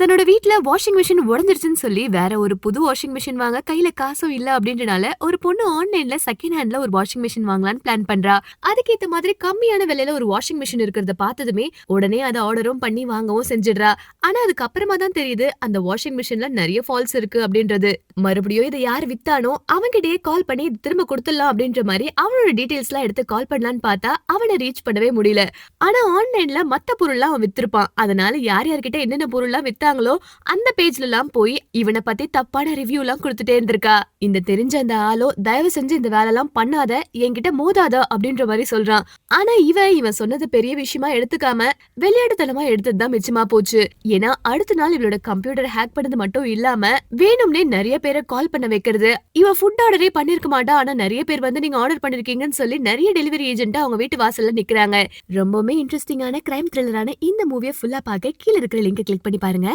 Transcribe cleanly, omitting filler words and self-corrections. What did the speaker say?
தன்னோட வீட்ல washing machine உடைஞ்சிருச்சுன்னு சொல்லி வேற ஒரு புது வாஷிங் மிஷின் வாங்க கையில காசும் இல்ல அப்படின்றனால ஒரு பொண்ணு ஆன்லைன்ல செகண்ட் ஹேண்ட்ல ஒரு வாஷிங் மிஷின் வாங்கலாம்னு பிளான் பண்றா. அதுக்கேத்த மாதிரி கம்மியான விலையில ஒரு வாஷிங் மிஷின் இருக்கிறத பார்த்ததுமே உடனே அதை ஆர்டரும் பண்ணி வாங்கவும் செஞ்சிடுறா. ஆனா அதுக்கப்புறமா தான் தெரியுது அந்த வாஷிங் மிஷின்ல நிறைய ஃபால்ஸ் இருக்கு அப்படின்றது. மறுபடியும் இதை யார் வித்தானோ அவன்கிட்டயே கால் பண்ணி இது திரும்ப கொடுத்துடலாம் அப்படின்ற மாதிரி அவனோட டீடைல்ஸ் எல்லாம் எடுத்து கால் பண்ணலான்னு பார்த்தா அவனை ரீச் பண்ணவே முடியல. ஆனா ஆன்லைன்ல மத்த பொருள்லாம் அவன் வித்திருப்பான். அதனால யார் யார்கிட்ட என்னென்ன பொருள்லாம் வித்தாங்களோ அந்த பேஜ்ல எல்லாம் போய் இவனை பத்தி தப்பான ரிவ்யூ எல்லாம் கொடுத்துட்டே இருந்திருக்கா. இந்த தெரிஞ்ச அந்த ஆளோ தயவு செஞ்சு இந்த வேலை எல்லாம் பண்ணாத, என்கிட்ட மோதாத அப்படின்ற மாதிரி சொல்றான். ஆனா இவன் சொன்னது பெரிய விஷயமா எடுத்துக்காம விளையாட்டுத்தனமா எடுத்ததுதான் மிச்சமா போச்சு. ஏன்னா அடுத்த நாள் இவளோட கம்ப்யூட்டர் ஹேக் பண்ணது மட்டும் இல்லாம வேணும்னே நிறைய பேரை கால் பண்ண வைக்கிறது. இவன் ஃபுட் ஆர்டரே பண்ணிருக்க மாட்டா. ஆனா நிறைய பேர் வந்து நீங்க ஆர்டர் பண்ணிருக்கீங்கன்னு சொல்லி நிறைய டெலிவரி ஏஜென்ட் அவங்க வீட்டு வாசல்ல நிக்கிறாங்க. ரொம்பவுமே இன்ட்ரெஸ்டிங்கான கிரைம் த்ரில்லரான இந்த மூவியை ஃபுல்லா பார்க்க கீழ இருக்கிற லிங்கை கிளிக் பண்ணி பாருங்க.